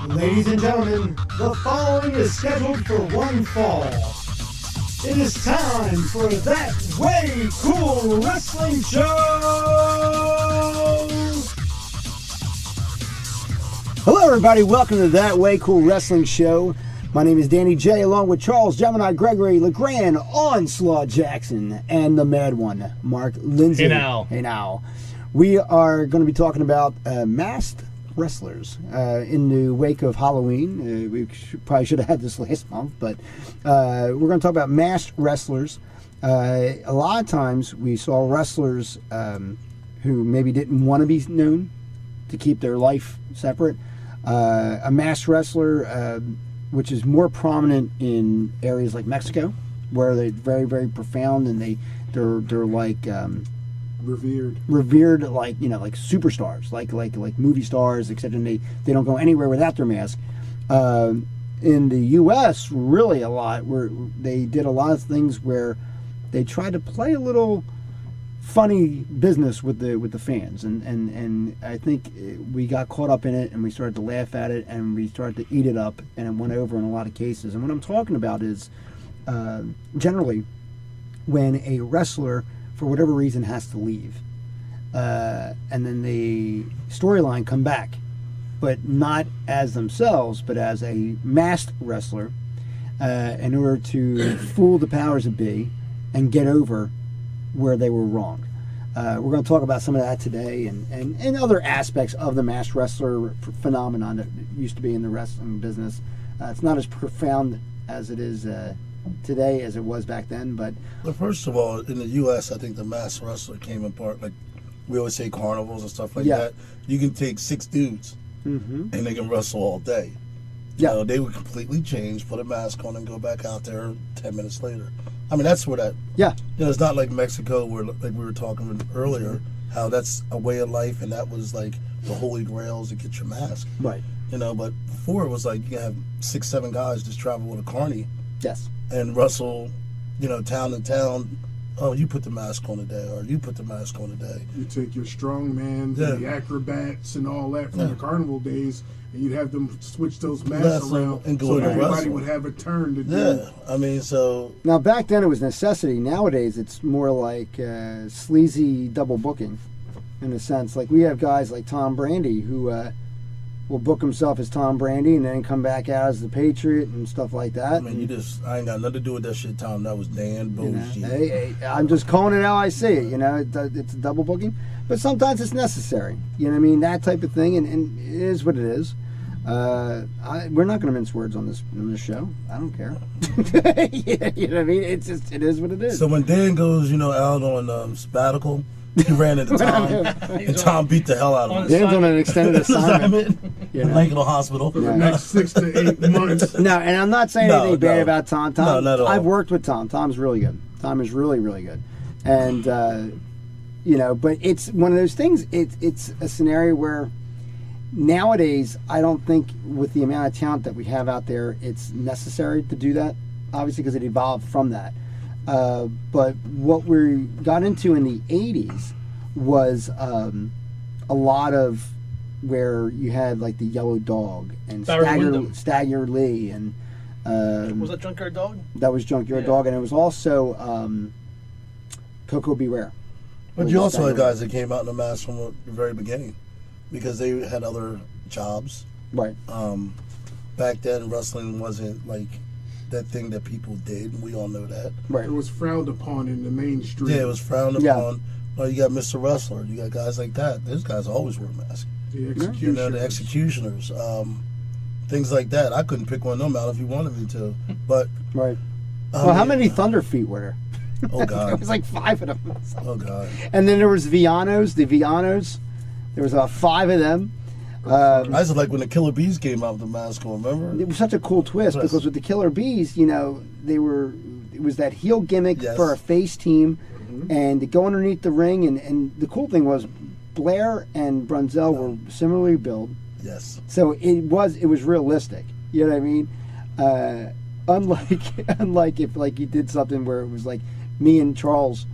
Ladies and gentlemen, the following is scheduled for one fall. It is time for That Way Cool Wrestling Show! Hello everybody, welcome to That Way Cool Wrestling Show. My name is Danny J, along with Charles, Gemini, Gregory, LeGrande, Onslaught Jackson, and the mad one, Mark Lindsay. Hey now. We are going to be talking about masked wrestlers in the wake of Halloween. We probably should have had this last month, but we're going to talk about masked wrestlers. A lot of times we saw wrestlers who maybe didn't want to be known to keep their life separate. A masked wrestler, which is more prominent in areas like Mexico, where they're very, very profound, and they're like revered, like like superstars, like movie stars, etc. And they don't go anywhere without their mask. In the U.S., really a lot where they did a lot of things where they tried to play a little funny business with the fans, and I think we got caught up in it, and we started to laugh at it, and we started to eat it up, and it went over in a lot of cases. And what I'm talking about is generally when a wrestler, for whatever reason, has to leave, and then the storyline come back, but not as themselves, but as a masked wrestler, in order to fool the powers that be and get over where they were wrong. We're going to talk about some of that today, and other aspects of the masked wrestler phenomenon that used to be in the wrestling business. It's not as profound as it is today as it was back then, but first of all, in the U.S., I think the masked wrestler came apart. Like we always say, carnivals and stuff like that. You can take 6 dudes and they can wrestle all day. You know, they would completely change, put a mask on, and go back out there 10 minutes later. I mean, that's where that. It's not like Mexico, where like we were talking earlier, how that's a way of life, and that was like the holy grails to get your mask. Right. But before it was like you can have 6, 7 guys just travel with a carny. Yes. And wrestle, town to town. Oh, you put the mask on today, or you put the mask on today. You take your strongman, the acrobats, and all that from the carnival days, and you'd have them switch those masks around, and go so everybody wrestle. would have a turn to do. Yeah, I mean, so now back then it was necessity. Nowadays it's more like sleazy double booking, in a sense. Like we have guys like Tom Brady who will book himself as Tom Brady and then come back out as the Patriot and stuff like that. I mean, I ain't got nothing to do with that shit, Tom. That was Dan bullshit. Hey, I'm just calling it how I see it. It's a double booking, but sometimes it's necessary. You know what I mean? That type of thing, and it is what it is. We're not going to mince words on this show. I don't care. You know what I mean? It is what it is. So when Dan goes, out on sabbatical, he ran into Tom, and Tom beat the hell out of him. Dan's on an extended assignment. Lincoln Hospital. For the next 6 to 8 months. No, and I'm not saying anything bad about Tom. No, not at all. I've worked with Tom. Tom's really good. Tom is really, really good. And, but it's one of those things, it's a scenario where nowadays, I don't think with the amount of talent that we have out there, it's necessary to do that, obviously, because it evolved from that. But what we got into in the 80s was a lot of where you had like the Yellow Dog and Stagger Lee, and was that Junkyard Dog? That was Junkyard Dog, and it was also Coco Beware. But you also had guys that came out in the mask from the very beginning because they had other jobs. Right. Back then, wrestling wasn't like that thing that people did, and we all know that. Right. It was frowned upon in the mainstream. Yeah, it was frowned upon. Well, you got Mr. Wrestler, you got guys like that. Those guys always wear masks. The executioners. The executioners. Things like that. I couldn't pick one of them out if you wanted me to. But right. Well, how many Thunder Feet were there? Oh, God. There was like 5 of them. Oh, God. And then there was Villanos, the Villanos. There was about 5 of them. I just like when the Killer Bees came out with the mask on, remember? It was such a cool twist because with the Killer Bees, it was that heel gimmick for a face team, and to go underneath the ring, and the cool thing was Blair and Brunzell were similarly built. Yes. So it was realistic. You know what I mean? Unlike if like you did something where it was like me and Charles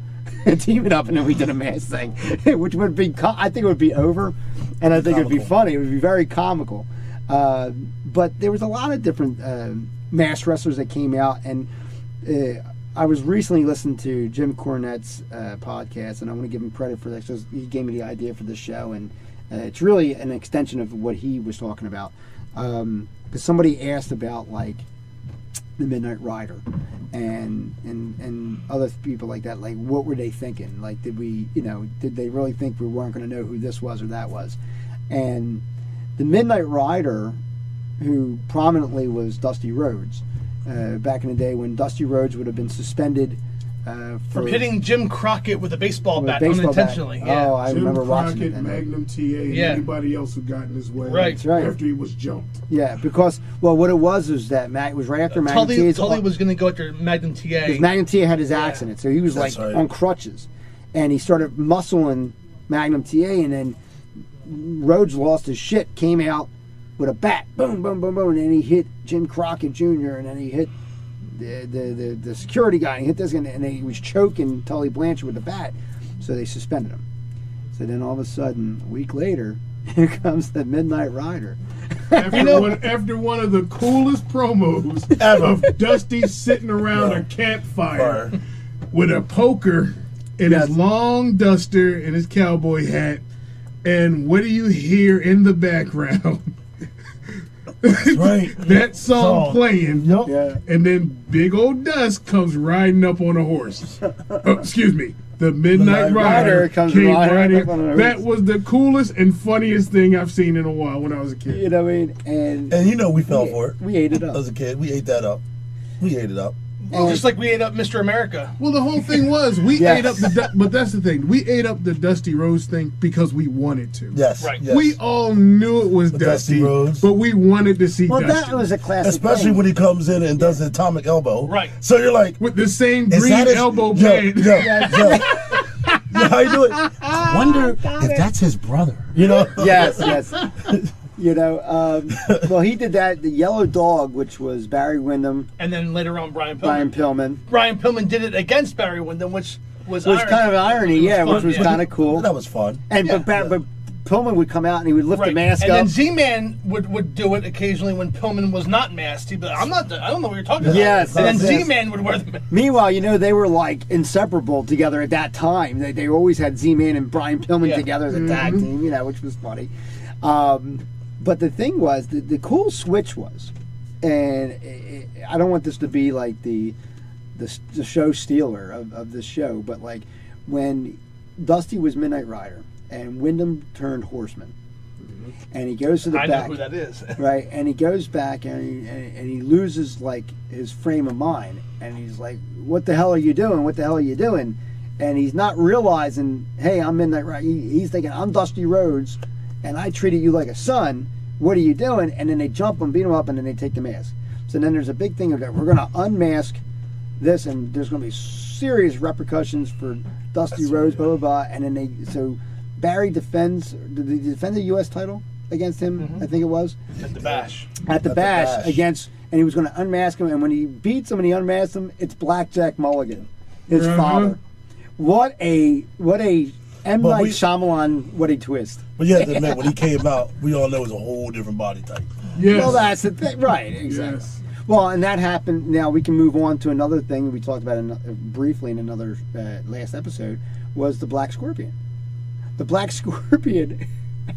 teaming up and then we did a mask thing, which would be I think it would be over, and I think it would be funny. It would be very comical. But there was a lot of different masked wrestlers that came out, and I was recently listening to Jim Cornette's podcast, and I want to give him credit for that because he gave me the idea for this show, and it's really an extension of what he was talking about. Because somebody asked about like the Midnight Rider and other people like that, like what were they thinking? Like did they really think we weren't going to know who this was or that was? And the Midnight Rider, who prominently was Dusty Rhodes, back in the day when Dusty Rhodes would have been suspended from hitting Jim Crockett with a baseball bat unintentionally. Yeah. Oh, I Jim remember watching Crockett, it. Magnum TA, and anybody else who got in his way. Right. After he was jumped. Yeah, because what it was that it was right after Magnum TA. Tully was going to go after Magnum TA. Because Magnum TA had his accident, so he was on crutches, and he started muscling Magnum TA, and then Rhodes lost his shit, came out with a bat, boom, boom, boom, boom, and then he hit Jim Crockett Jr., and then he hit the security guy, and he hit this guy, and then he was choking Tully Blanchard with the bat, so they suspended him. So then all of a sudden, a week later, here comes the Midnight Rider. After one of the coolest promos ever of Dusty sitting around a campfire with a poker and his long duster and his cowboy hat, and what do you hear in the background? That's right. That song playing, Yep. Yeah. and then Big Old Dust comes riding up on a horse. Excuse me. The Midnight Rider comes came riding up on a horse. That was the coolest and funniest thing I've seen in a while when I was a kid. You know what I mean? And we fell for it. We ate it up. As a kid, we ate that up. We ate it up. Well, just like we ate up Mr. America. Well, the whole thing was we ate up but that's the thing. We ate up the Dusty Rhodes thing because we wanted to. Yes. Right. Yes. We all knew it was Dusty Rhodes, but we wanted to see Dusty. That was a classic especially thing. when he comes in and does the atomic elbow. Right. So you're like, with the same is green that his elbow pad? pad. How you do it? I wonder if that's his brother. You know? Yes. You know, well, he did that. The Yellow Dog, which was Barry Windham, And then later on, Brian Pillman. Brian Pillman, Brian Pillman did it against Barry Windham, which was kind of irony, which was kind of cool. That was fun. And but Pillman would come out and he would lift the mask and up. then Z-Man would do it occasionally when Pillman was not masked. He'd be like, I don't know what you're talking about. Yes, and then yes. Z-Man would wear the mask. Meanwhile, they were like inseparable together at that time. They always had Z-Man and Brian Pillman together as a tag team, which was funny. But the thing was, the cool switch was, and I don't want this to be like the show stealer of this show, but like when Dusty was Midnight Rider and Wyndham turned Horseman, and he goes to the back. I know who that is. Right, and he goes back and he loses like his frame of mind, and he's like, "What the hell are you doing? What the hell are you doing?" And he's not realizing, "Hey, I'm Midnight Rider." He's thinking, "I'm Dusty Rhodes, and I treated you like a son. What are you doing?" And then they jump him, beat him up, and then they take the mask. So then there's a big thing of that. We're going to unmask this, and there's going to be serious repercussions for Dusty Rhodes, blah, blah, blah. And then so Barry defends, did he defend the U.S. title against him? I think it was. At the Bash. At the Bash against, and he was going to unmask him, and when he beats him and he unmasks him, it's Blackjack Mulligan, his father. What a M. Night Shyamalan, what a twist. But you have to admit, when he came out, we all know it was a whole different body type. Yes. Well, that's the thing. Right, exactly. Yes. Well, and that happened. Now we can move on to another thing we talked about briefly in another last episode, was the Black Scorpion. The Black Scorpion,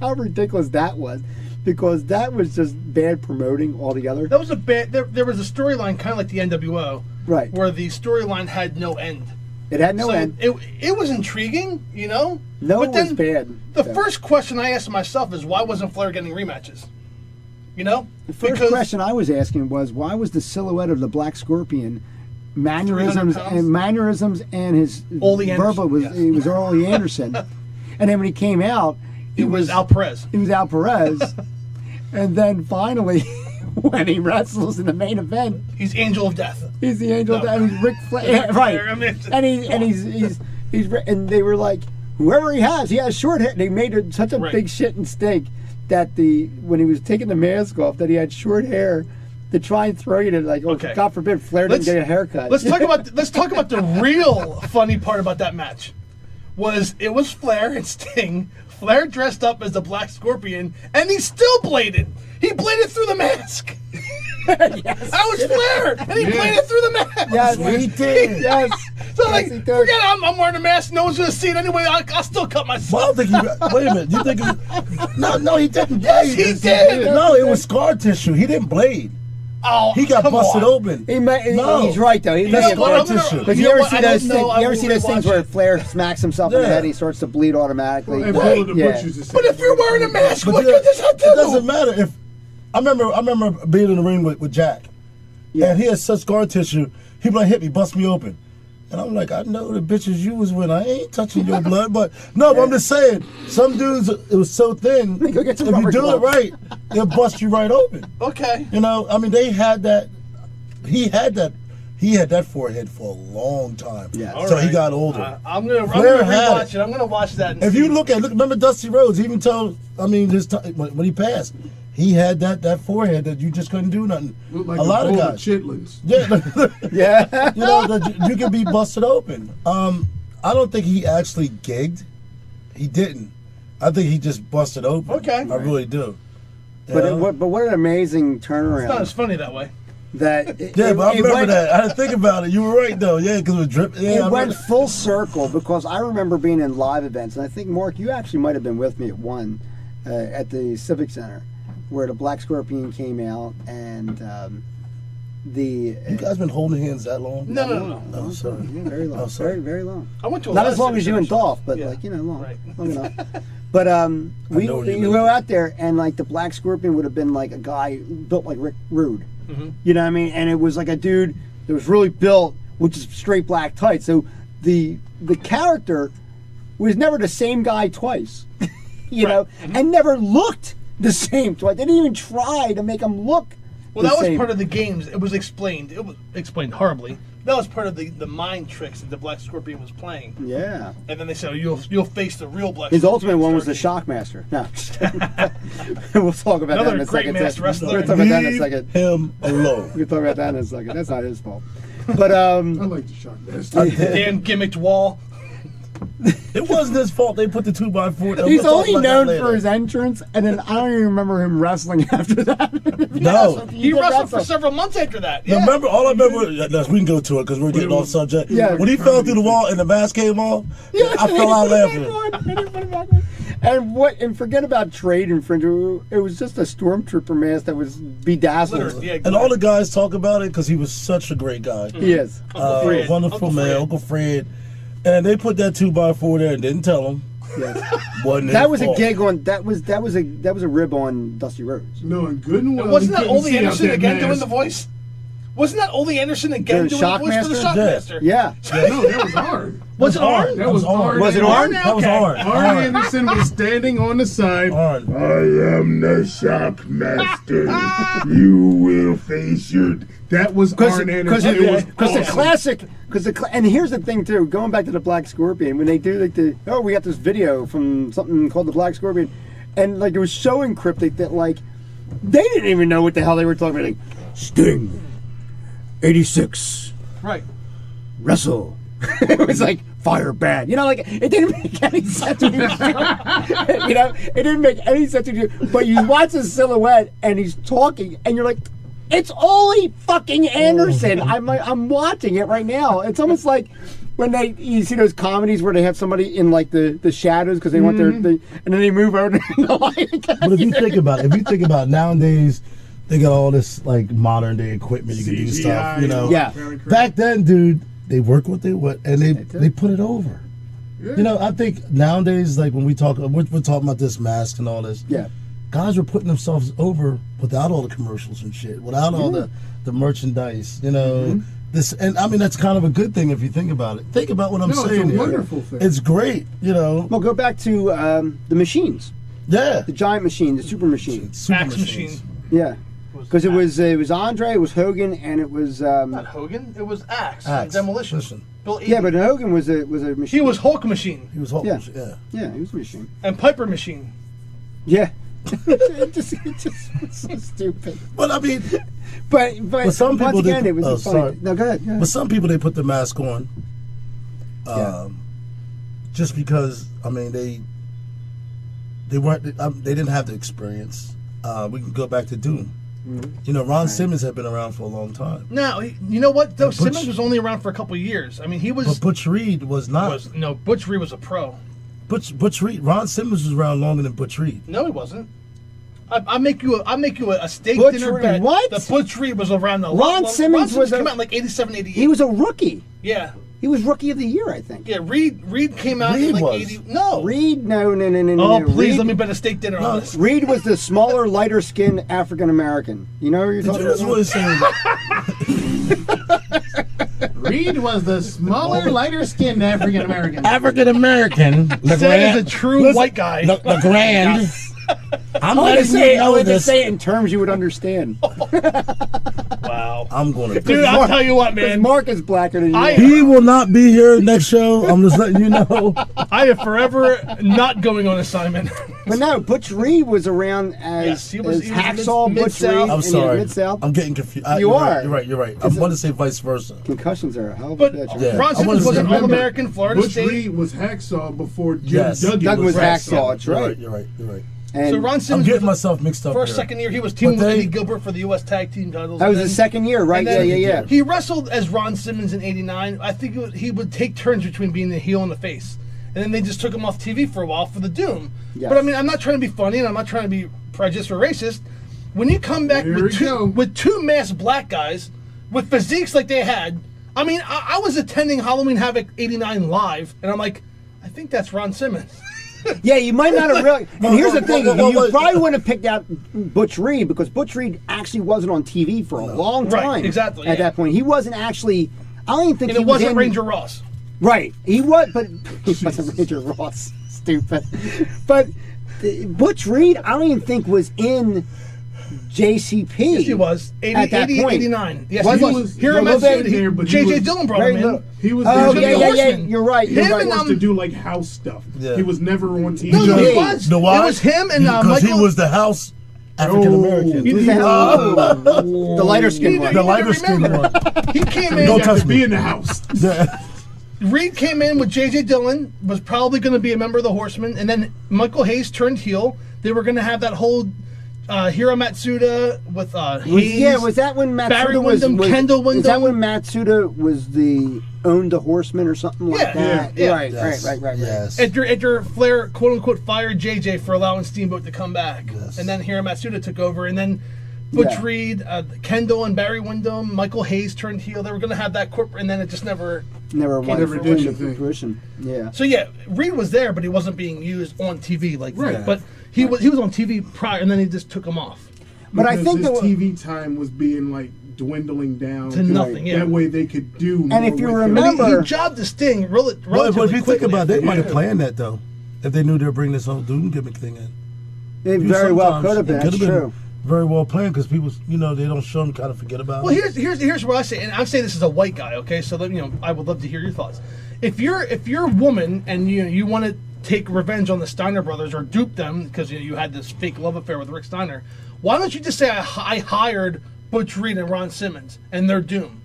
how ridiculous that was, because that was just bad promoting altogether. That was a bad. There was a storyline kind of like the NWO, Right. where the storyline had no end. It had no end. It was intriguing, No, but it then was bad. The first question I asked myself is, why wasn't Flair getting rematches? The first question I was asking was, why was the silhouette of the Black Scorpion mannerisms 300 pounds? and his Ole verbal was Anderson, he was Ole Anderson, and then when he came out, it was Al Perez. It was Al Perez, and then finally, when he wrestles in the main event, He's Angel of Death. he's the Angel of Death. He's Ric Flair, yeah, right? I mean, And he's and they were like, whoever he has short hair. They made it such a big shit and stink that when he was taking the mask off, that he had short hair to try and throw you to like, God forbid Flair didn't get a haircut. Let's talk about the real funny part about that match. It was Flair and Sting Flair dressed up as the Black Scorpion, and he still bladed. He bladed through the mask. Yes. That was Flair, and he bladed through the mask. Yes, he did. Yes. So Yes, like, he did. forget it, I'm wearing a mask. No one's gonna see it anyway. I'll still cut myself. Well, I don't think he. Wait a minute. You think? No, he didn't blade. Yes, he did. No, it was scar tissue. He didn't blade. Oh, He got come busted on. open. No. He's right though. He He's may have scar been. tissue. But You you know ever what? see I those don't know. things? I You ever will see those things rewatch where it. Flair smacks himself in the Yeah. head? He starts to bleed automatically. And Paul the Yeah. Butcher used to say But if you're wearing a mask, But what you- good does that do? It doesn't matter if. I remember being in the ring with Jack, Yeah. and he had such scar tissue. He be like, hit me, bust me open. And I'm like, I know the bitches you was with. I ain't touching your blood, but no. But I'm just saying, some dudes it was so thin. Go get some If you rubber do it gloves. right, they'll bust you right open. Okay. You know, I mean, they had that. He had that forehead for a long time. Yeah. So All he right. got older. I'm gonna Flair had rewatch it. I'm gonna watch that. And If see. you look, remember Dusty Rhodes? He even told, I mean, when he passed, he had that forehead that you just couldn't do nothing. Looked like a lot of bowl guys. chitlins. Yeah, Yeah. you know that you can be busted open. I don't think he actually gigged. He didn't. I think he just busted open. Okay. I really do. But You know? but what an amazing It's not turnaround as funny that way. that. Yeah, but I remember went, that. I didn't think about it. You were right though. Yeah, because it was drip. Yeah, I It went remember. full circle because I remember being in live events, and I think Mark, you actually might have been with me at one at the Civic Center, where the Black Scorpion came out, and the. You guys been holding hands that long? No. Oh, sorry. Yeah, very long. Oh, sorry. Very long. I went to a Not lot as long of as you and civic Dolph, but Yeah. like long, Right. long enough. But we know what you you mean. go out there and like the Black Scorpion would have been like a guy built like Rick Rude, Mhm. you know what I mean? And it was like a dude that was really built, which is straight black tights. So the character was never the same guy twice, you know, and never looked the same twice. They didn't even try to make him look. Well, the that was same. part of the games. It was explained. It was explained horribly. That was part of the mind tricks that the Black Scorpion was playing. Yeah. And then they said, oh, you'll face the real Black His Scorpion. ultimate one was the starting- Shockmaster. No, just kidding. We'll talk about Another that in a great second. masked wrestler. We're gonna talk about that in a Leave second. him alone. We'll talk about that in a second. That's not his fault. But I like the Shockmaster. Damn gimmicked wall. It wasn't his fault. They put the 2x4. We'll he's talk only about that known later. for his entrance, and then I don't even remember him wrestling after that. No. He did wrestled for wrestle. several months after that. Now, Yeah. remember, all I remember, yes, we can go to it because we're getting off subject. Yeah. When he fell through the wall and the mask came off, I fell out laughing. And forget about trade infringement. It was just a stormtrooper mask that was bedazzled. Glitter, yeah, And all the guys talk about it because he was such a great guy. He is. Uncle Fred. Wonderful Uncle man, Fred. Uncle Fred. And they put that 2x4 there and didn't tell him. Yes. Wasn't That his was a fault. gig on. That was a rib on Dusty Rhodes. No, and good and well. Wasn't he that couldn't Ole see out Anderson that again mask. doing the voice? Wasn't that Ole Anderson again The doing the voice for the Shockmaster? Shockmaster? Yeah. No, that was Arn. Was it Arn? That was Arn. Was it Anderson. Arn? That was Okay. Arn. Arn Anderson was standing on the side. Arn. I am the Shockmaster. You will face your. That was Arn Anderson. It was the awesome. classic. And here's the thing too. Going back to the Black Scorpion, when they do like we got this video from something called the Black Scorpion, and like it was so encrypted that like they didn't even know what the hell they were talking about. Like, Sting, 86, Right. wrestle. It was like fire bad. You know, like it didn't make any sense when he was doing it. You know, it didn't make any sense to you. But you watch his silhouette and he's talking, and you're like, it's Ole fucking Anderson. I'm watching it right now. It's almost like when you see those comedies where they have somebody in like the shadows because they want their and then they move over to the light again. But if you think about it, nowadays, they got all this like modern day equipment. You can do stuff, you know. Yeah. Back then, dude, they work what they would, and they put it over. Yeah. You know, I think nowadays, like when we're talking about this mask and all this. Yeah. Guys were putting themselves over without all the commercials and shit, without all the merchandise, you know. This, and I mean, that's kind of a good thing if you think about it. Think about what I'm No, saying it's a here. wonderful thing. It's great, you know. Well, go back to the machines, Yeah. the giant machine, the super machine. Super Axe machines. machine. Yeah, because it was Andre, it was Hogan, and it was Not Hogan. It was Axe. Axe. Demolition. Listen. Bill yeah, Eaton. but Hogan was a machine. he was Hulk machine He was Hulk. Yeah. Yeah. Yeah, he was a machine. and Piper machine. Yeah. it just was so stupid. Well, I mean, But some people once again, did- it was oh, funny. sorry. No, go ahead. but some people, they put the mask on. Yeah. Just because, I mean, they weren't. They didn't have the experience. We can go back to Doom. You know, Ron Simmons had been around for a long time. No, you know what? Though Simmons was only around for a couple of years. I mean, he was. But Butch Reed was not. Butch Reed was a pro. Butch Reed. Ron Simmons was around longer than Butch Reed. No, he wasn't. I make you a steak Butch dinner Reed, bet. what? The Butch Reed was around the. Ron Simmons was came out in like 87, 88. He was a rookie. Yeah. He was Rookie of the Year, I think. Yeah, Reed came out in like 80. No. Reed, no. Oh, please Reed, let me bet a steak dinner on this. Reed was the smaller, lighter-skinned African American. You know what you're talking That's about? what it's saying. Reed was the smaller, lighter-skinned African American. African American. Said is a true white guy. LeGrande. I'm I letting you know to this. say it in terms you would understand. Wow. I'm going to. Dude, I'll tell you what, man. Mark is blacker than you. He will not be here next show. I'm just letting you know. I am forever not going on assignment. But no, Butch Reed was around as, Yes, he was Hacksaw Butch Mid-South. Reed. I'm and sorry. Mid-South. I'm getting confused. You are. You're right. I want to say vice versa. Concussions are a hell of a But bitch. Yeah. Ron Simmons was an All-American, Florida Butch State. Reed was Hacksaw before Jim Yes. Duggan Doug was Hacksaw. Hacksaw. That's right. You're right. And So Ron I'm Simmons getting was myself mixed up first, here. second year. He was teaming But with they- Eddie Gilbert for the U.S. Tag Team titles. that was And his then- second year, right? and then Yeah. He wrestled as Ron Simmons in '89. I think he would take turns between being the heel and the face. And then they just took him off TV for a while for the Doom. Yes. But I mean, I'm not trying to be funny and I'm not trying to be prejudiced or racist. When you come back with two masked black guys with physiques like they had, I mean, I was attending Halloween Havoc '89 live, and I'm like, I think that's Ron Simmons. Yeah, you might not have really. And here's the thing: well, you probably wouldn't have picked out Butch Reed because Butch Reed actually wasn't on TV for a long time. Right, exactly, At yeah. that point, he wasn't actually. I don't even think And he it wasn't was in, Ranger Ross. Right, he was, but he wasn't Ranger Ross. Stupid. But Butch Reed, I don't even think was in JCP. Yes, he was. 80, At that 80, point. 89. Yes, Was he he? was. He Here was I'm in there, but he J.J. was Dillon brought very him in. little. He was Oh, there. yeah. You're right. He You're Him right. and, was to do like house stuff. Yeah. He was never on TV. No, Yeah. he was. know why? It was him and Because Michael. he was the house African American. He- Who's the hell? The lighter skinned one. The lighter skinned one. He came He in. Don't got touch to me. be in the house. Reed came in with J.J. Dillon, was probably going to be a member of the Horsemen, and then Michael Hayes turned heel. They were going to have that whole Hiro Matsuda with Hayes. Was that when Matsuda Barry was Windham, Kendall Is that Windham. when Matsuda was owned the Horseman or something like Yeah, that? yeah. Right. Yes. Edgar Flair, quote unquote, fired JJ for allowing Steamboat to come back. Yes. And then Hiro Matsuda took over. And then Butch Yeah. Reed, Kendall and Barry Windham, Michael Hayes turned heel. They were going to have that corporate, and then it just never. Never Came went to to fruition. fruition. Yeah. So yeah, Reed was there, but he wasn't being used on TV like Right. that. But he was on TV prior, and then he just took him off But I Because think his that TV time was being like dwindling down to nothing. Yeah. That way they could do. And more if you with remember- He jobbed the Sting relatively But if you think quickly. about it, they might have Yeah. planned that though. If they knew they were bringing this whole Doom gimmick thing in. it very well Sometimes could have been. it That's could have true. very well planned because people, they don't show them, kind of forget about Well, it. here's what I say, and I'm saying this as a white guy, okay? So let I would love to hear your thoughts. If you're a woman and you want to take revenge on the Steiner brothers or dupe them because you had this fake love affair with Rick Steiner, why don't you just say I hired Butch Reed and Ron Simmons and they're Doom?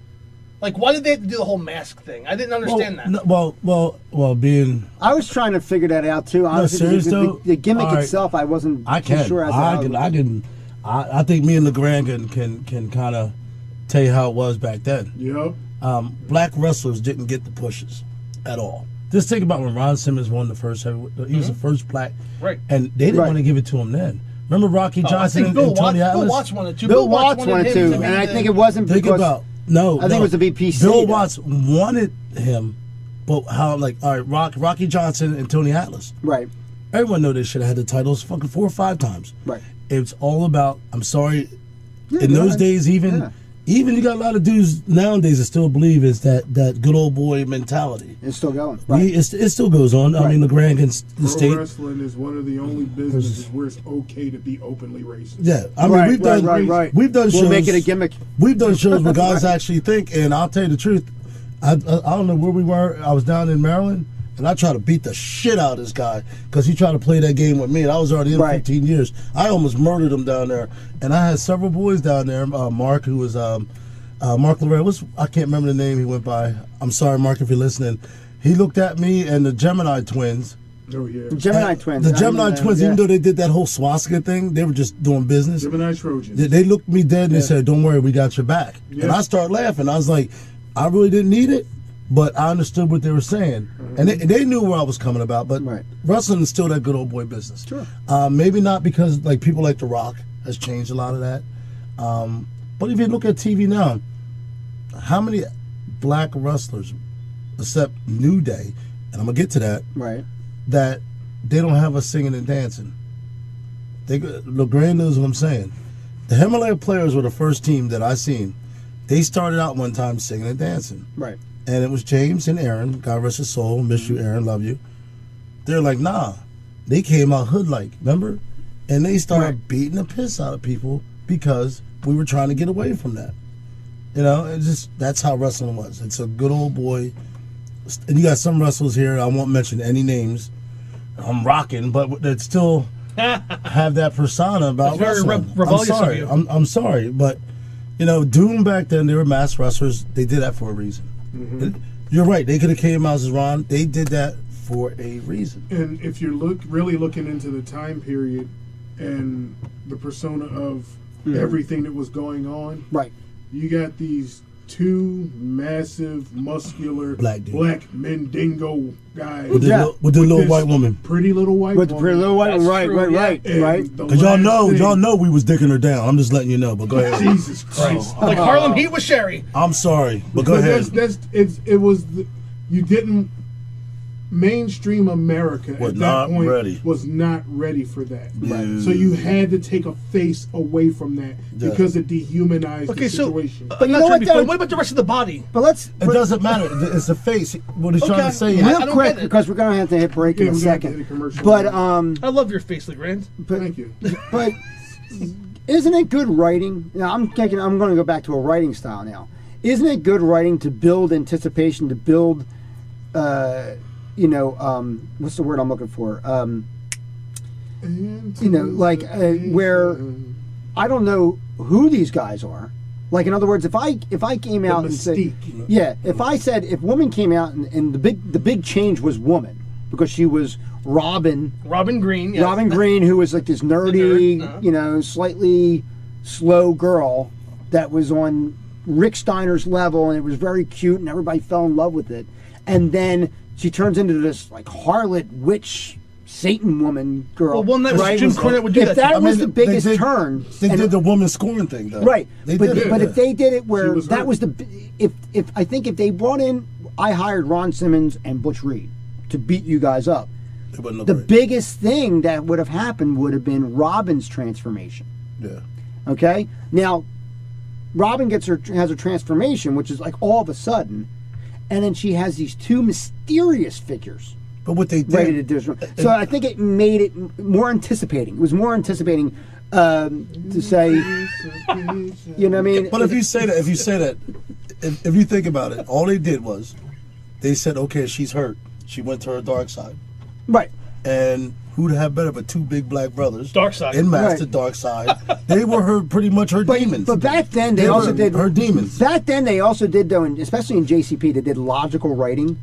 Like, why did they have to do the whole mask thing? I didn't understand that. Well, being I was trying to figure that out too. Honestly, serious, the though? the gimmick All right. itself, I wasn't I too can, sure as I think me and LeGrande can kind of tell you how it was back then. Yep. Black wrestlers didn't get the pushes at all. Just think about when Ron Simmons won the first heavyweight. He was the first black, Right. and they didn't Right. want to give it to him then. Remember Rocky I Johnson think and Tony Bill Atlas? Watts wanted to. Bill Watts wanted him to, be and I the- think it wasn't Think because about no. I think it was the BPC. Bill though. Watts wanted him, but how all right, Rocky Johnson and Tony Atlas. Right. Everyone know they should have had the titles fucking 4 or 5 times. Right. It's all about. I'm sorry. Yeah, In go those ahead. days, even you got a lot of dudes nowadays that still believe is that good old boy mentality. It's still going. Right. It still goes on. I mean, LeGrande can Pro state. wrestling is one of the only businesses where it's okay to be openly racist. Yeah, I mean, Right, we've done right. we've done shows. We'll make it a gimmick. We've done shows where guys actually think, and I'll tell you the truth. I don't know where we were. I was down in Maryland, and I tried to beat the shit out of this guy because he tried to play that game with me, and I was already in Right. 15 years. I almost murdered him down there, and I had several boys down there. Mark, who was Mark Lorraine, I can't remember the name he went by. I'm sorry, Mark, if you're listening. He looked at me and the Gemini twins, Oh yeah. Gemini twins. The Gemini twins, yeah. even though they did that whole swastika thing, they were just doing business. Gemini Trojans. They looked me dead and they said, "Don't worry, we got your back." Yeah. And I started laughing. I was like, I really didn't need it, but I understood what they were saying, and they knew where I was coming about. But wrestling is still that good old boy business. Sure. Maybe not because like people like The Rock has changed a lot of that. But if you look at TV now, how many black wrestlers, except New Day, and I'm gonna get to that, that they don't have us singing and dancing. LeGrande knows what I'm saying. The Himalaya Players were the first team that I seen. They started out one time singing and dancing. Right. And it was James and Aaron, God rest his soul, miss you, Aaron, love you. They're like, nah. They came out hood-like, remember? And they started beating the piss out of people because we were trying to get away from that. You know, it's just, that's how wrestling was. It's a good old boy. And you got some wrestlers here, I won't mention any names. I'm rocking, but that still have that persona about wrestling. I'm sorry. I'm sorry, but you know, Doom back then, they were mass wrestlers. They did that for a reason. You're right. They could have came out as Ron. They did that for a reason. And if you're really looking into the time period and the persona of everything that was going on, you got these two massive, muscular, black Mandingo guys with the little white woman, pretty little white woman. With the pretty little white woman, right. Because y'all know we was dicking her down. I'm just letting you know. But go ahead. Jesus Christ, like Harlem Heat with Sherry. I'm sorry, but go ahead. You didn't. Mainstream America at that point was not ready for that. So you had to take a face away from that because it dehumanized the situation. But you know what about the rest of the body? But it doesn't matter. It's the face. What he's trying to say. Real quick, because we're gonna have to hit break in a second. But I love your face, LeGrande. Thank you. But isn't it good writing? Now I'm going to go back to a writing style now. Isn't it good writing to build anticipation, to build what's the word I'm looking for? Where I don't know who these guys are. Like, in other words, if I came out and said, if woman came out and the big change was woman, because she was Robin Green, Robin Green, who was like this nerdy, slightly slow girl that was on Rick Steiner's level, and it was very cute, and everybody fell in love with it, and then she turns into this like harlot witch Satan woman girl. Well, one night Jim Cornette would do that. If that was the biggest turn, they did the woman scoring thing, though. Right? But if they did it where that was if I think if they brought in, I hired Ron Simmons and Butch Reed to beat you guys up. The biggest thing that would have happened would have been Robin's transformation. Yeah. Okay. Now, Robin has her transformation, which is like all of a sudden. And then she has these two mysterious figures. But what they did, ready to do. So I think it made it more anticipating. It was more anticipating to say, you know what I mean? But if you say that, if you think about it, all they did was they said, okay, she's hurt. She went to her dark side. Right. And who'd have better but two big black brothers? Dark side. In Master Dark Side. They were pretty much her demons. But back then they also did her demons. Back then they also did, though, especially in JCP, they did logical writing,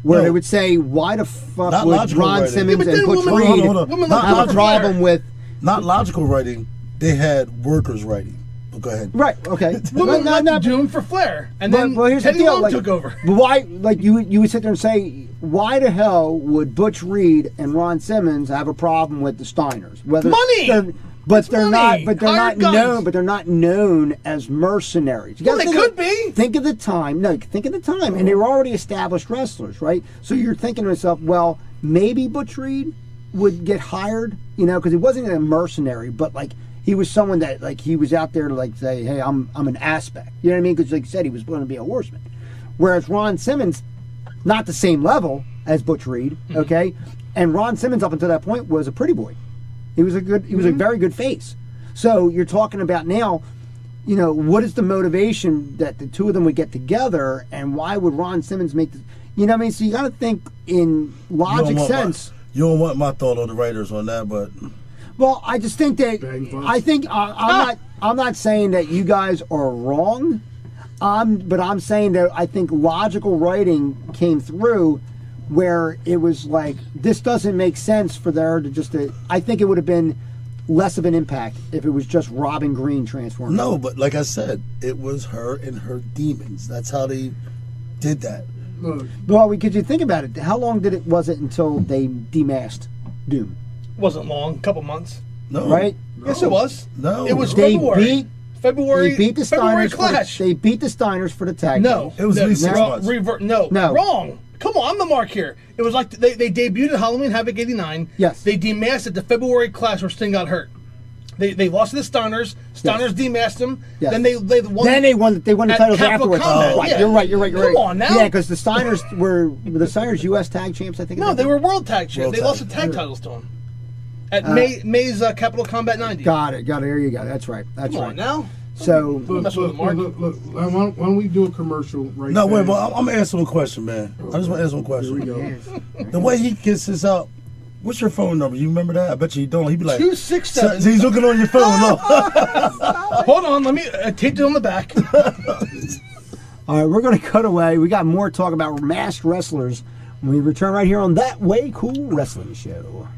where they would say, why the fuck would Ron Simmons and Butch Reed have a problem with... Not logical writing. They had workers writing. But go ahead. Right. Okay. Women not doomed for Flair, and then here's Teddy the deal, Long took over. But why? Like you would sit there and say, why the hell would Butch Reed and Ron Simmons have a problem with the Steiners? Money. They're not known as mercenaries. Well, they could be. Think of the time. No, think of the time, and they were already established wrestlers, right? So you're thinking to yourself, well, maybe Butch Reed would get hired, because he wasn't a mercenary, but like. He was someone that, like, he was out there to, like, say, hey, I'm an aspect. You know what I mean? Because, like you said, he was going to be a horseman. Whereas Ron Simmons, not the same level as Butch Reed, okay? And Ron Simmons, up until that point, was a pretty boy. He was a very good face. So you're talking about now, what is the motivation that the two of them would get together, and why would Ron Simmons make this? You know what I mean? So you got to think in logic sense. You don't want my thought on the writers on that, but... Well, I just think that I'm not saying that you guys are wrong, but I'm saying that I think logical writing came through where it was like, this doesn't make sense for there to just. I think it would have been less of an impact if it was just Robin Green transforming. No, but like I said, it was her and her demons. That's how they did that. Look, Well, because you think about it, how long was it until they demasked Doom? Wasn't long, couple months. No, Right? Yes, it was. No, It was They February. They beat the February Steiners. Clash. They beat the Steiners for the tag. No, It was at least 6 months. No, No. wrong. Come on, I'm the mark here. It was like they debuted at Halloween Havoc '89. Yes. They demasked at the February Clash where Sting got hurt. They lost to the Steiners. Steiners demasked them. Yes. Then they won. Then they won the At titles Capital afterwards. Combat, Right, yeah. You're right. Come on now. Yeah, because the Steiners were the Steiners U.S. Tag Champs, I think. No, they were World Tag Champs. World They lost the Tag. tag titles to them at May's Capital Combat '90. Got it. There you go. That's right. Come on now. So look, Mess with the mark. look. Why don't we do a commercial right No, wait, fast? but I'm gonna ask him a question, man. I just want to ask him a question. Here we go. The way he gets this out, what's your phone number? You remember that? I bet you don't. He'd be like, 267. So he's looking on your phone. No. Hold on, let me tape it on the back. all right, we're going to cut away. We got more talk about masked wrestlers when we return right here on That Way Cool Wrestling Show.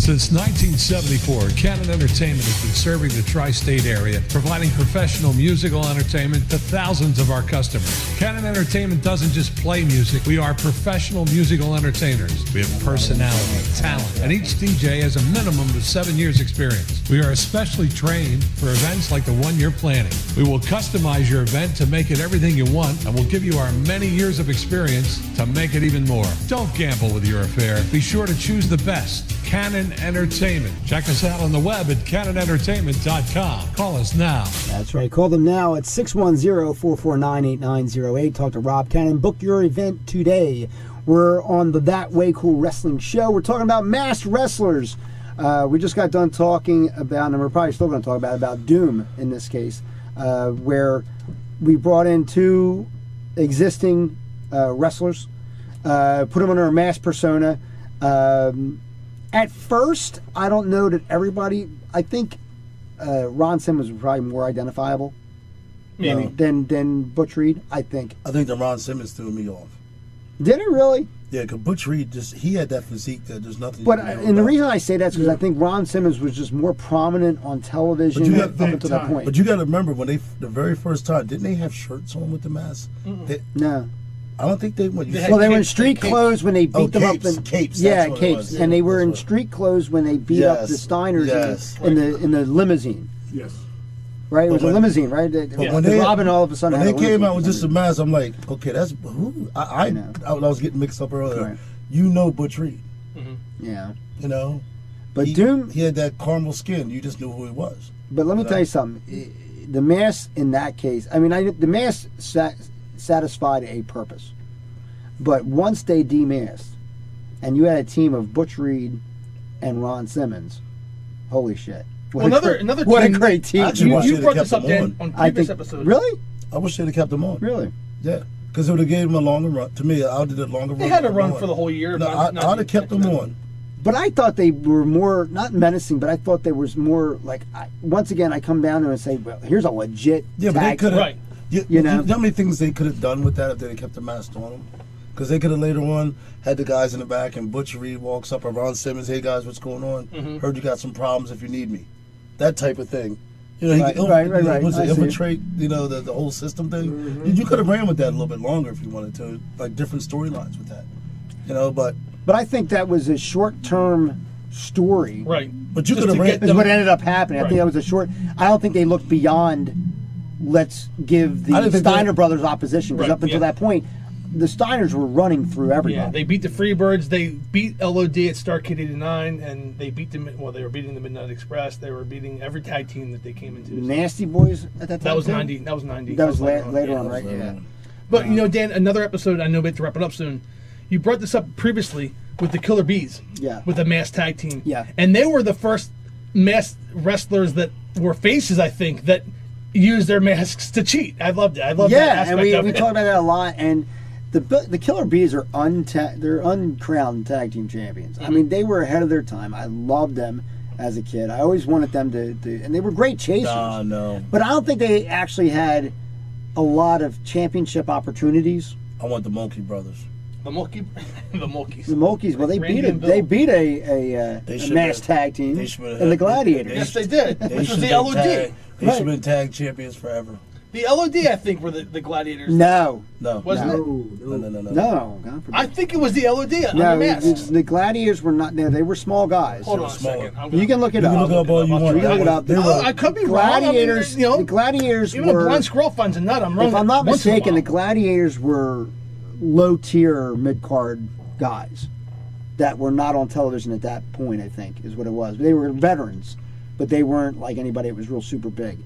Since 1974, Cannon Entertainment has been serving the tri-state area, providing professional musical entertainment to thousands of our customers. Cannon Entertainment doesn't just play music, we are professional musical entertainers. We have personality, talent, and each DJ has a minimum of 7 years experience. We are especially trained for events like the one you're planning. We will customize your event to make it everything you want, and we'll give you our many years of experience to make it even more. Don't gamble with your affair. Be sure to choose the best. Cannon Entertainment. Check us out on the web at cannonentertainment.com. Call us now. That's right. Call them now at 610-449-8908. Talk to Rob Cannon. Book your event today. We're on the That Way Cool Wrestling Show. We're talking about masked wrestlers. We just got done talking about, and we're probably still going to talk about Doom in this case, where we brought in 2 existing wrestlers, put them under a masked persona. At first, I don't know that everybody. I think Ron Simmons was probably more identifiable than Butch Reed. I think. I think the Ron Simmons threw me off. Did it really? Yeah, because Butch Reed he had that physique that there's nothing. But you can do and the about. reason I say that is because I think Ron Simmons was just more prominent on television But you got up that until that time. point. But you got to remember when the very first time, didn't they have shirts on with the mask? No. I don't think they went. They had Well, they were in capes, street capes. clothes when they beat them capes, up. In, capes, yeah, that's what it capes, was. and they were That's in what- street clothes when they beat up the Yes, Steiners yes. in the limousine. Yes. Right, it was But a when- limousine, right? When they, Robin all of a sudden when had they a came limousine. out with just a mask, I'm like, okay, that's who I know. was getting mixed up earlier. Right. You know Butch Reed, Yeah, you know, but he, Doom. he had that caramel skin. You just knew who he was. But let me know? tell you something. The mask in that case, I mean, the mask satisfied a purpose. But once they demasked, and you had a team of Butch Reed and Ron Simmons, holy shit! Well, another what a team- great team! Actually, You Should've brought kept this up, them Dan, on I previous think episodes. really, I wish they'd have kept him on. really. Yeah, because it would have gave him a longer run. To me, I did a longer run. They had a with run him for the whole year. No, I'd have kept them on. But I thought they were more not menacing, but I thought they was more like. Once again, I come down there and say, "Well, here's a legit." Yeah, but they tag could have. Right. You know? You know how many things they could have done with that if they had kept the mask on them? Because they could have later on had the guys in the back and Butch Reed walks up, or Ron Simmons, hey guys, what's going on? Heard you got some problems if you need me. That type of thing. You know, Right, he could right. was I it see. infiltrate, you know, the whole system thing. You could have ran with that a little bit longer if you wanted to, like different storylines with that. You know, but But I think that was a short-term story. Right. But you Just could have to ran. get Is them- what ended up happening. I Right. think that was a short. I don't think they looked beyond. Let's give I the didn't think Steiner they- brothers opposition because Right, up until yeah. that point, the Steiners were running through everybody. Yeah, they beat the Freebirds. They beat LOD at Starrcade '89, and they beat them. Well, they were beating the Midnight Express. They were beating every tag team that they came into. Nasty Boys at that time. That was too? 90. That was 90. That was later later yeah. on, right? later Yeah. on. But you know, Dan, another episode. I know we have to wrap it up soon. You brought this up previously with the Killer Bees. Yeah. With the masked tag team. Yeah. And they were the first masked wrestlers that were faces, I think, that used their masks to cheat. I loved it. I loved that Yeah, aspect and we of it. talked about that a lot. And the Killer Bees are they're uncrowned tag team champions. I mean, they were ahead of their time. I loved them as a kid. I always wanted them to and they were great chasers. No. But I don't think they actually had a lot of championship opportunities. I want the Monkey Brothers. The Mulkeys. The Mulkeys. Well, they beat a masked tag team in the Gladiators. Yes, they did. Which was the LOD. They should have been tag champions forever. The LOD, I think, were the Gladiators. No. Wasn't it? No. God forbid. I think it was the LOD. No, the Gladiators were not there. They were small guys. Hold on a second. You can look it up. You can look up all you want. You can look it up. I could be Gladiators, wrong. the Gladiators even were... a blind squirrel finds a nut. I'm wrong. If I'm not mistaken, the Gladiators were low-tier mid-card guys that were not on television at that point, I think, is what it was. They were veterans, but they weren't like anybody that was real super big.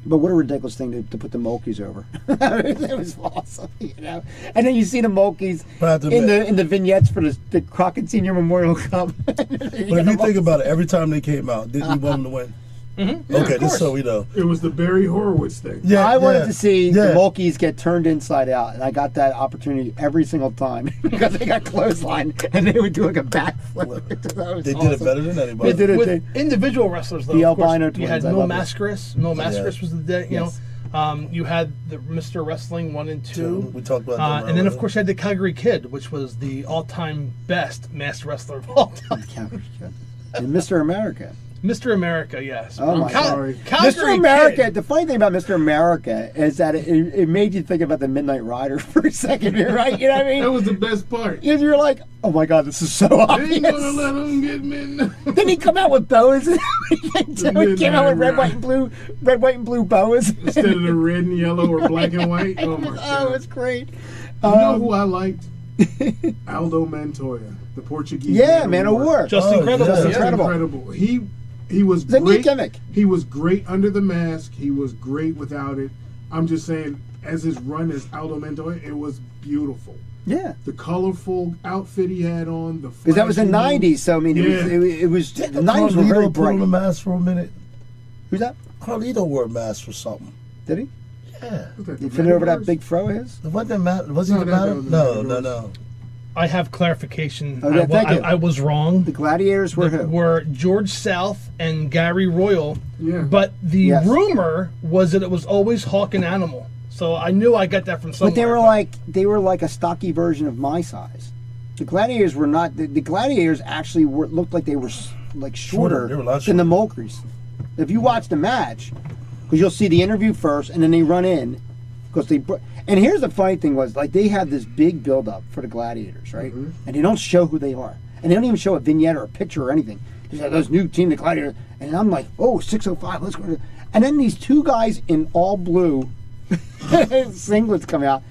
But what a ridiculous thing to put the Mulkeys over. It was awesome, you know. And then you see the Mulkeys in the vignettes for the Crockett Senior Memorial Cup. But if you think about it, every time they came out, didn't you want them to win? Mm-hmm. Yeah, okay, just so we know. It was the Barry Horowitz thing. Yeah, I wanted to see the Mulkeys get turned inside out, and I got that opportunity every single time because they got clotheslined and they would do like a backflip. They did it better than anybody. They did it with individual wrestlers, though. The of course, albino you had twins, Mil Mascaris. Mil Mascaris was the day. You know, you had the Mr. Wrestling 1 and 2. We talked about that. And then, of course, you had the Calgary Kid, which was the all-time best masked wrestler of all time. And Mr. America. Mr. America, yes. Oh my God. Calgary Mr. America. Kid. The funny thing about Mr. America is that it made you think about the Midnight Rider for a second, right? You know what I mean? That was the best part. Because you're like, oh my God, this is so obvious. They ain't gonna let him get midnight. Didn't he come out with bows? He came out with red, white, and blue bows instead of the red and yellow or black and white. Oh my God! Oh, it's great. You know who I liked? Aldo Montoya, the Portuguese. Yeah, Man of War. Just incredible. Just Yeah. incredible. He was It's a great. neat gimmick. He was great under the mask. He was great without it. I'm just saying, as his run as Aldo Montoya, it was beautiful. Yeah. The colorful outfit he had on, the because that was the '90s. So I mean, it was the '90s were very put bright. on a mask for a minute. Who's that? Carlito wore a mask for something. Did he? Yeah. He fit over that big fro of his? Wasn't it matter? No. I have clarification. Okay, thank you. I was wrong. The Gladiators were who? Were George South and Gary Royal. Yeah. But the rumor was that it was always Hawk and Animal. So I knew I got that from somewhere. But they were like a stocky version of my size. The Gladiators were not. The Gladiators actually looked like they were like shorter They were a lot than the Mulkeys. If you watch the match, because you'll see the interview first, and then they run in. And here's the funny thing was, like, they had this big build-up for the Gladiators, right? Mm-hmm. And they don't show who they are. And they don't even show a vignette or a picture or anything. They say, this new team, the Gladiators. And I'm like, oh, 605, let's go. And then these two guys in all blue singlets come out.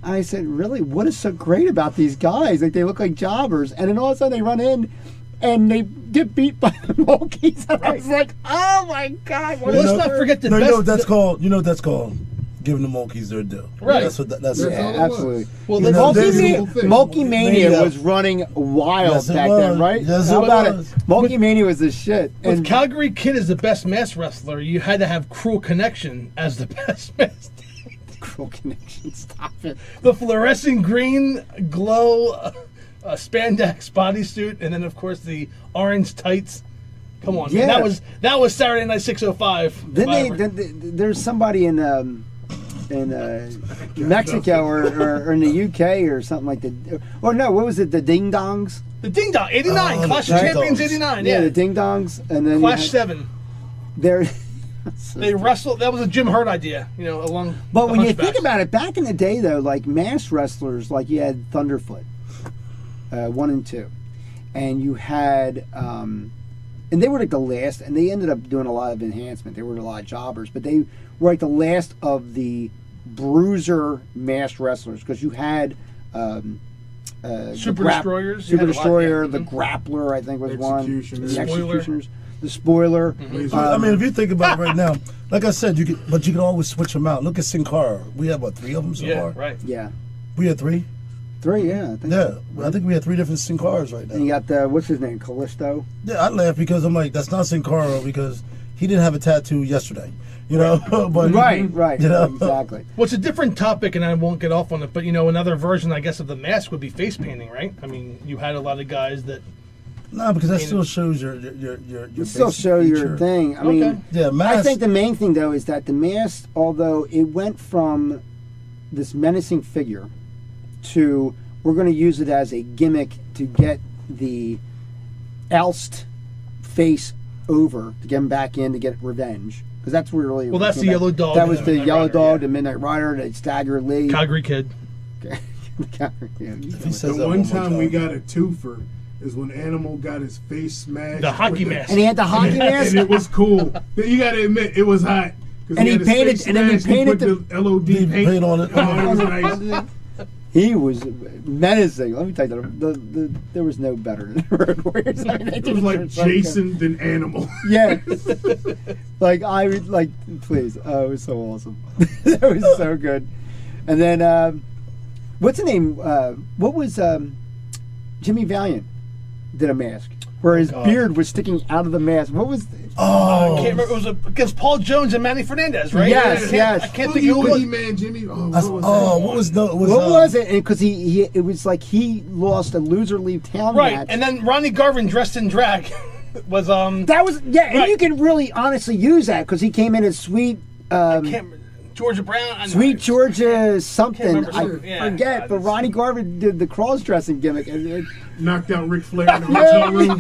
And I said, really, what is so great about these guys? Like, they look like jobbers. And then all of a sudden they run in, and they get beat by the Mulkeys. And I was like, oh, my God. Well, let's not forget the best. You know what that's called? Giving the Mulkeys their due. Right. That's absolutely. Well, Mulkey Mania was running wild back then, right? Yes, How about it? Mulkey Mania was the shit. With Calgary Kid as the best masked wrestler, you had to have Cruel Connection as the best masked. Cruel Connection, stop it. The fluorescent green glow spandex bodysuit, and then of course the orange tights. Come on, yeah. Man. That was Saturday Night 605. There's somebody in Mexico or in the UK or something like that. Or no, what was it? The Ding Dongs. The Ding Dong 89, Clash of Champions 89. Yeah, the Ding Dongs, and then Clash 7. So they wrestled. That was a Jim Hurt idea, along. But when you think about it, back in the day though, like masked wrestlers, like you had Thunderfoot, 1 and 2, and you had. And they were like the last, and they ended up doing a lot of enhancement. They were a lot of jobbers, but they were like the last of the bruiser masked wrestlers because you had Super Destroyers, the Grappler, I think was one, the Executioners, the Spoiler. Mm-hmm. I mean, if you think about it right now, like I said, you can always switch them out. Look at Sin Cara. We have 3 of them so far. Right. Yeah, we had 3. 3, yeah. I think we have 3 different Sin Caras right now. And you got what's his name, Callisto. Yeah, I laugh because I'm like, that's not Sin Cara because he didn't have a tattoo yesterday, but right, exactly. Well, it's a different topic, and I won't get off on it. But another version, I guess, of the mask would be face painting, right? I mean, you had a lot of guys that. No, because that still shows your you still show feature. Your thing. I mean, mask. I think the main thing though is that the mask, although it went from this menacing figure to we're going to use it as a gimmick to get the oust face over, to get him back in to get revenge. Because that's really... Well, that's the Yellow Dog. That was the Yellow Rider, Dog, the Midnight Rider, the Stagger Lee. Calgary Kid. The one time we got a twofer is when Animal got his face smashed. The hockey mask. And he had the hockey mask? And it was cool. You got to admit, it was hot. And he painted, and then he painted the LOD paint on it. Oh, it was nice. He was menacing. Let me tell you, there was no better than Road Warriors. I mean, it was like Jason than Animal. Yeah. Please. Oh, it was so awesome. That was so good. And then, what's the name? What was Jimmy Valiant did a mask where his beard was sticking out of the mask? What was? I can't remember. It was against Paul Jones and Manny Fernandez, right? Yes, yes. I can't think of who it was. Man, Jimmy. What was it? Because it was like he lost a loser leave town match. And then Ronnie Garvin dressed in drag was That was and you can really honestly use that because he came in as sweet. I can't remember. Georgia Brown. Sweet Georgia something. I Yeah, forget, but Ronnie Garvin did the cross-dressing gimmick. And knocked out Ric Flair in the hotel room.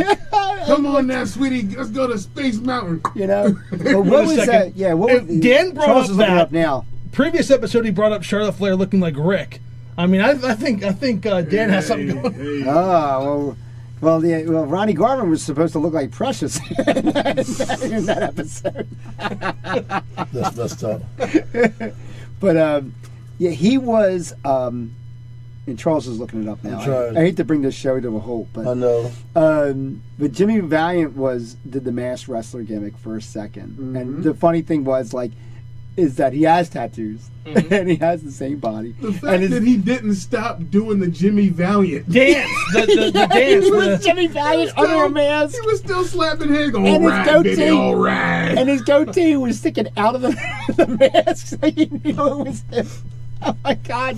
Come on now, sweetie. Let's go to Space Mountain. You know? But what was that? Yeah, what was Dan brought Charles up is that. up now. Previous episode, he brought up Charlotte Flair looking like Rick. I mean, I think Dan has something going. Well, Ronnie Garvin was supposed to look like Precious in that episode. That's messed up. But he was. And Charles is looking it up now. I hate to bring this show to a halt, but I know. But Jimmy Valiant did the masked wrestler gimmick for a second, and the funny thing is that he has tattoos and he has the same body. The fact that he didn't stop doing the Jimmy Valiant dance, the dance. He was Jimmy Valiant under a mask. He was still slapping head, going, and all right, baby, all right. And his goatee was sticking out of the mask, so you knew it was him. Oh my God!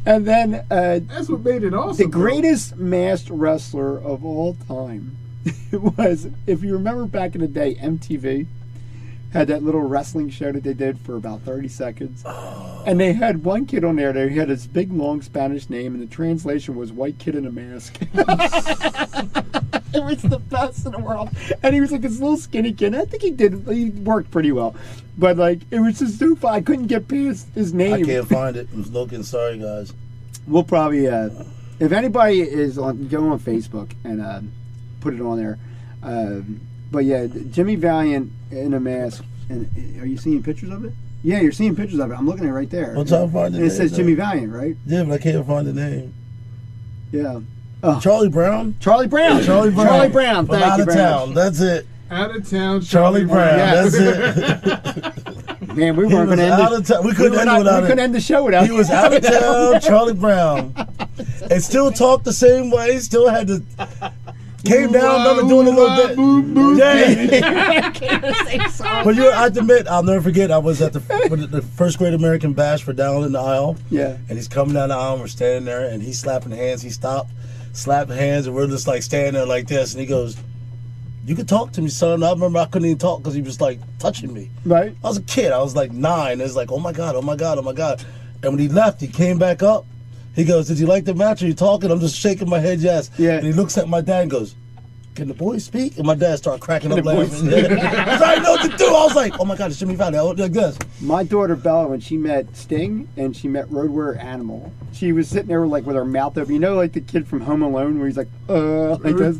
And then that's what made it awesome. The greatest masked wrestler of all time was, if you remember back in the day, MTV had that little wrestling show that they did for about 30 seconds. And they had one kid on there that had this big, long Spanish name, and the translation was White Kid in a Mask. It was the best in the world. And he was like this little skinny kid. I think he worked pretty well. But, like, it was just too fun. I couldn't get past his name. I can't find it. I'm looking. Sorry, guys. We'll probably, if anybody is on, go on Facebook and put it on there. But yeah, Jimmy Valiant in a mask. And are you seeing pictures of it? Yeah, you're seeing pictures of it. I'm looking at it right there. I'm trying to find the name. It says Jimmy Valiant, right? Yeah, but I can't find the name. Yeah. Charlie Brown? Charlie Brown. Charlie Brown. Charlie Brown. Thank out you of very town. much. That's it. Out of town, Charlie Brown. Yeah. That's it. Man, we weren't going to end it. We couldn't end the show without He was out of town, Charlie Brown. And still talked the same way. Still had to... Came down, never doing a little bit. Yeah. But I have to admit, I'll never forget, I was at the first Great American Bash for Down in the Aisle. Yeah. And he's coming down the aisle, and we're standing there, and he's slapping hands. He stopped, slapping hands, and we're just like standing there like this. And he goes, "You can talk to me, son." I remember I couldn't even talk because he was like touching me. Right. I was a kid. I was like 9. It was like, oh my God, oh my God, oh my God. And when he left, he came back up. He goes, "Did you like the match? Are you talking?" I'm just shaking my head, yes. Yeah. And he looks at my dad and goes, "Can the boys speak?" And my dad started cracking up laughing. I didn't know what to do. I was like, oh my God, it's Jimmy Valley. I look like this. My daughter Bella, when she met Sting and she met Road Warrior Animal, she was sitting there like with her mouth open. You know, like the kid from Home Alone where he's like this.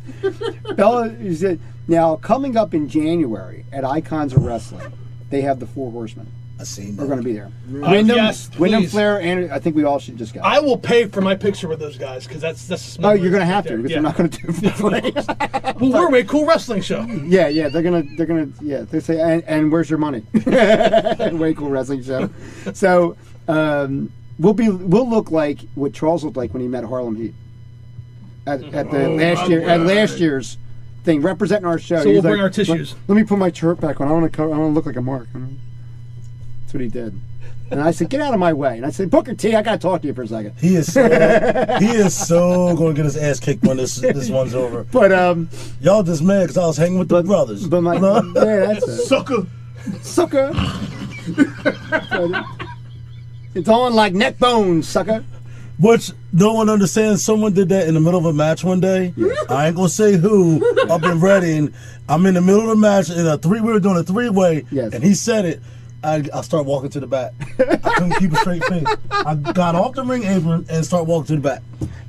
Bella, she said, now coming up in January at Icons of Wrestling, they have the 4 Horsemen. I seen that. We're going to be there. Yes, Wyndham, please. Flair, and I think we all should just go. I will pay for my picture with those guys because that's a small. Oh, you're going to have to because yeah. we're not going to do it for free. Well, we're a cool wrestling show. Yeah, they're gonna, they say, and where's your money? Way cool wrestling show. So we'll look like what Charles looked like when he met Harlem Heat at last year's thing, representing our show. So we'll bring like, our tissues. Let me put my shirt back on. I want to look like a mark. That's what he did. And I said, "Get out of my way." And I said, "Booker T, I got to talk to you for a second." He is so going to get his ass kicked when this one's over. But y'all just mad because I was hanging with the brothers. But that's it. Sucker. It's on like neck bones, sucker. Which no one understands. Someone did that in the middle of a match one day. Yes. I ain't gonna say who. Up in Reading, I'm in the middle of the match in a three. We were doing a three-way, yes. And he said it. I start walking to the back. I couldn't keep a straight face. I got off the ring apron and start walking to the back.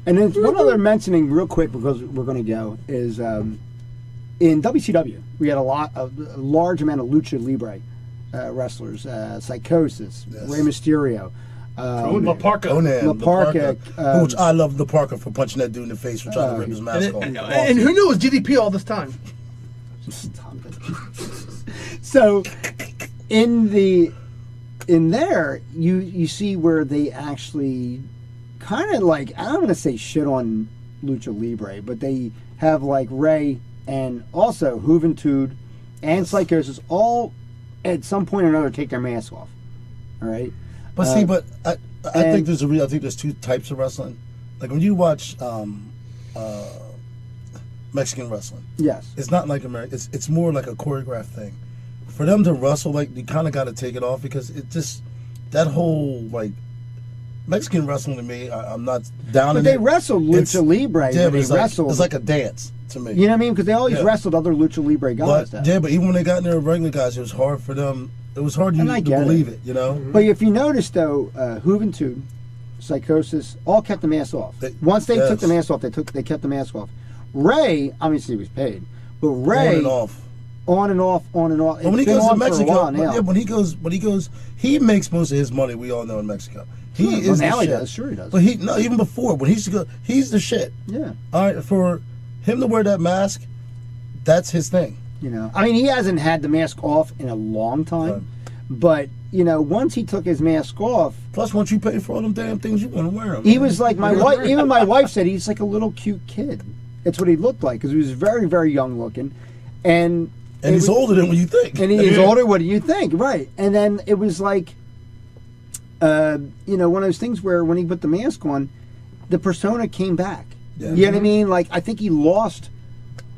And then one other mentioning real quick because we're going to go is in WCW we had a large amount of lucha libre wrestlers, Psychosis, yes. Rey Mysterio. La Parka. Which I love La Parka for punching that dude in the face for trying to rip his mask off. And who knew it was DDP all this time? So, in there, you see where they actually kind of like, I don't want to say shit on Lucha Libre, but they have like Rey and also Juventud and Psychosis all at some point or another take their mask off. All right. But I think there's two types of wrestling. Like when you watch Mexican wrestling, yes, it's not like American. It's more like a choreographed thing. For them to wrestle, like you kind of got to take it off because it just that whole like Mexican wrestling to me, I'm not down. But they wrestle Lucha Libre. Yeah, but it's like a dance to me. You know what I mean? Because they always wrestled other Lucha Libre guys. But even when they got in there with regular guys, it was hard for them. It was hard to believe it, you know. But if you notice, though, Juventud, Psychosis, all kept the mask off. Once they took the mask off, they kept the mask off. Rey, obviously, he was paid, but Rey on and off. But when he goes to Mexico, when he goes, he makes most of his money. We all know in Mexico. He is now the he shit. does, sure he does. But even before when he used to go, he's the shit. Yeah. All right, for him to wear that mask, that's his thing. You know, I mean, he hasn't had the mask off in a long time, but you know, once he took his mask off. Plus, once you pay for all them damn things, you want to wear them. He was like my wife. Even my wife said he's like a little cute kid. That's what he looked like because he was very, very young looking, and he's older than what you think. And he's older. What do you think? Right? And then it was like, one of those things where when he put the mask on, the persona came back. Yeah. You know what I mean? Like I think he lost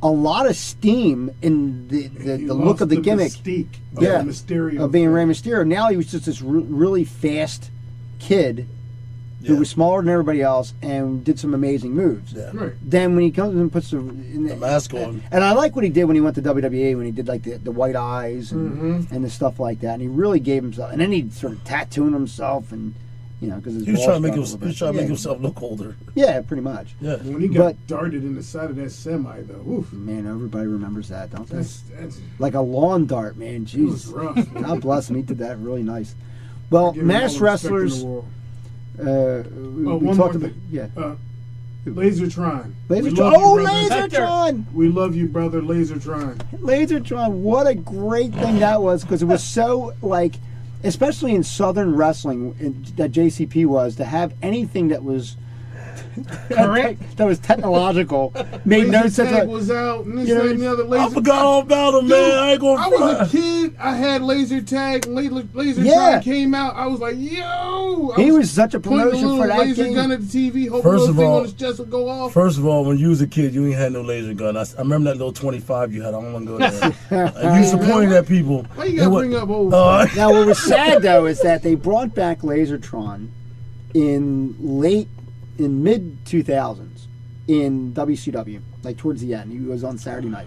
a lot of steam in the look of the gimmick. Mystique of Mysterio. Of being Rey Mysterio. Now he was just this really fast kid who was smaller than everybody else and did some amazing moves. Yeah. Right. Then when he comes and puts the mask on. And I like what he did when he went to WWE, when he did like the white eyes and the stuff like that. And he really gave himself, and then he sort of tattooed himself and, because he was trying to make himself look older. Yeah, pretty much. Yeah. When he got darted in the side of that semi, though, oof. Man, everybody remembers that, don't they? That's like a lawn dart, man. Jeez. It was rough. Man. God bless him. He did that really nice. Well, masked wrestlers. One more thing. Lasertron. Lasertron! We love you, brother. Lasertron. Lasertron. What a great thing that was, because it was so like. Especially in Southern wrestling, that JCP was, to have anything that was correct, that was technological, made no sense. Tag was out, and this and the other. I forgot all about him, man. I was a kid. I had laser tag. Laser tag came out. I was like, yo! He was such a promotion for that laser game. gun at the TV. Hoping the thing on his chest would go off. First of all, when you was a kid, you ain't had no laser gun. I remember that little 25 you had. I don't want to go there. I used to point at people. Why you gotta bring up old? Now, what was sad though is that they brought back Lasertron in mid 2000s in WCW, like towards the end. He was on Saturday night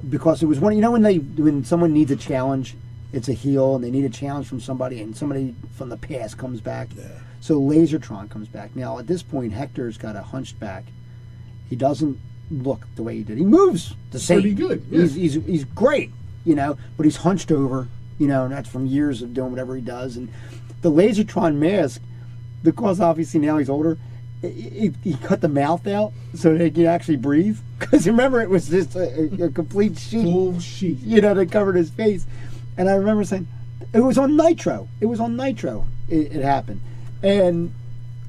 because it was when someone needs a challenge, it's a heel and they need a challenge from somebody, and somebody from the past comes back. Yeah. So Lasertron comes back. Now at this point, Hector's got a hunched back. He doesn't look the way he did. He moves the same. Pretty good. Yeah. He's great, but he's hunched over. And that's from years of doing whatever he does. And the Lasertron mask, because obviously now he's older, he cut the mouth out so that he could actually breathe. Because remember, it was just a complete sheet. Full sheet. That covered his face. And I remember saying, it was on Nitro. It happened. And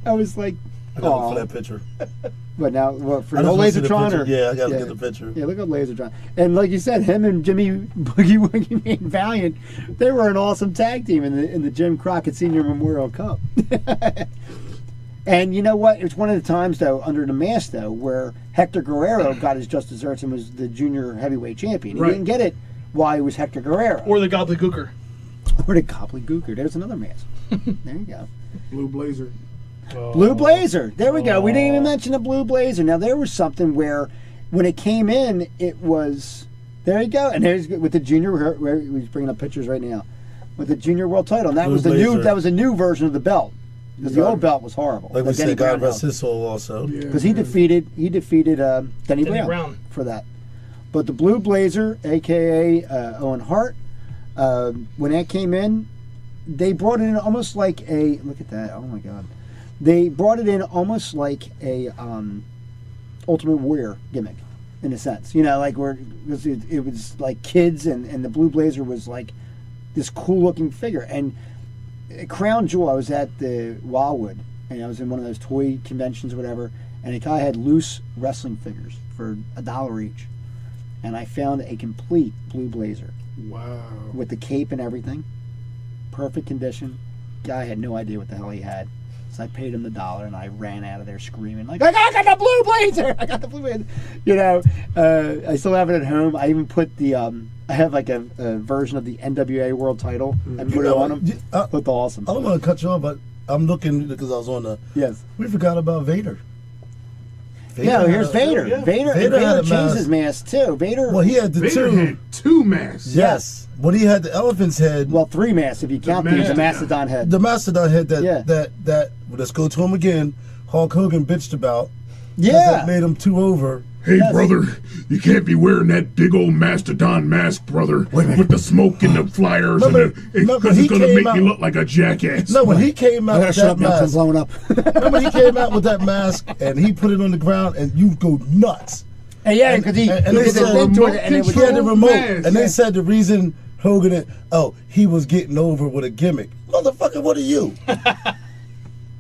I was like, I gotta look for that picture. But now, for no Lasertron? I gotta get the picture. Yeah, look at Lasertron. And like you said, him and Jimmy Boogie Woogie Made Valiant, they were an awesome tag team in the Jim Crockett Senior Memorial Cup. And you know what? It's one of the times, though, under the mask, though, where Hector Guerrero got his just desserts and was the junior heavyweight champion. He didn't get it while he was Hector Guerrero. Or the Gobbledygooker. There's another mask. There you go. Blue Blazer. Blue Blazer. There we go. We didn't even mention the Blue Blazer. Now, there was something where when it came in, it was... There you go. And there's with the junior... He's bringing up pictures right now. With the junior world title. And that was a new version of the belt. Because the old belt was horrible. Like we said, God rest his soul also. Because he defeated Denny Brown for that. But the Blue Blazer, a.k.a. Owen Hart, when that came in, they brought it in almost like a... Look at that. Oh, my God. They brought it in almost like a Ultimate Warrior gimmick, in a sense. You know, like where it was like kids, and the Blue Blazer was like this cool-looking figure. And Crown Jewel, I was at the Wildwood, and I was in one of those toy conventions or whatever, and a guy had loose wrestling figures for $1 each. And I found a complete Blue Blazer. Wow. With the cape and everything. Perfect condition. Guy had no idea what the hell he had. So I paid him the $1, and I ran out of there screaming, like, I got the Blue Blazer! I got the Blue Blazer! You know, I still have it at home. I even put the, I have like a version of the NWA World title. I put it on him. Looked awesome. I don't want to cut you off, but I'm looking because I was on the... Yes. We forgot about Vader. Yeah, here's Vader. Yeah. Vader changed his mask, too. Well, he had the Vader had 2 masks. Yes. When he had the elephant's head... Well, 3 masks if you count the Mastodon head. The Mastodon head that let's go to him again, Hulk Hogan bitched about. Yeah. That made him 2 over. Hey, brother, you can't be wearing that big old Mastodon mask, brother, with the smoke and the flyers, because it's going to make me look like a jackass. No, when he came out with that mask, blowing up. Remember he came out with that mask and he put it on the ground and you go nuts. And yeah, because he had the remote, and they said the reason Hogan, he was getting over with a gimmick. Motherfucker, what are you?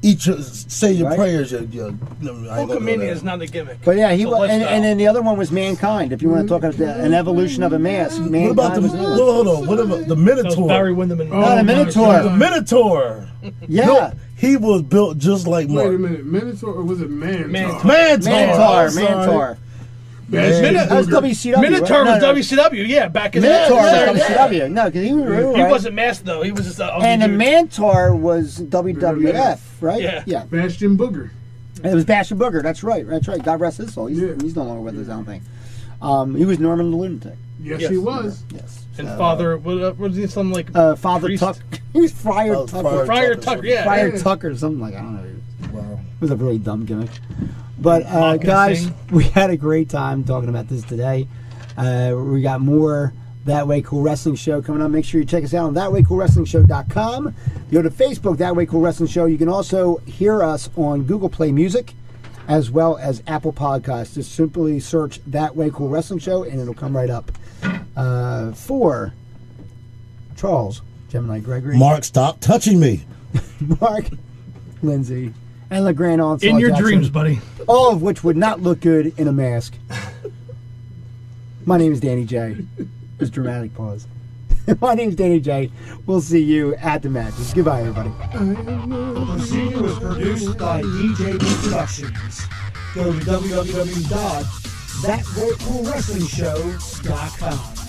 Say your prayers. Hulkamania is not a gimmick. But yeah, he was, and then the other one was Mankind. If you want to talk about an evolution of a mask, Mankind. What about hold on? What about the Minotaur? Barry Windham and the Minotaur. The Minotaur. Yeah. No, he was built just like Mark. Wait a minute, Minotaur or was it Mantar? Mantar. That was WCW. Minotaur was WCW, yeah, back in the day. Minotaur was WCW. No, because he wasn't masked though. He was just and the Mantar was WWF, right? Yeah. Bastion Booger. It was Bastion Booger. That's right. God rest his soul. He's no longer with us, I don't think. He was Norman the Lunatic. Yes, he was. Yes. And Father, what was he? Something like Father Tucker. He was Friar Tucker. Friar Tucker, yeah. Friar Tucker, something like I don't know. Wow. It was a really dumb gimmick. But guys, we had a great time talking about this today. We got more That Way Cool Wrestling Show coming up. Make sure you check us out on thatwaycoolwrestlingshow.com. You go to Facebook, That Way Cool Wrestling Show. You can also hear us on Google Play Music as well as Apple Podcasts. Just simply search That Way Cool Wrestling Show and it'll come right up. For Charles, Gemini Gregory. Mark, stop touching me. Mark, Lindsay, and LeGrande Onslaught in your Jackson, dreams, buddy. all of which would not look good in a mask. My name is Danny J. This dramatic pause. My name is Danny J. We'll see you at the matches. Goodbye, everybody. The procedure was produced by DJ Productions. Go to www.thatwaycoolwrestlingshow.com.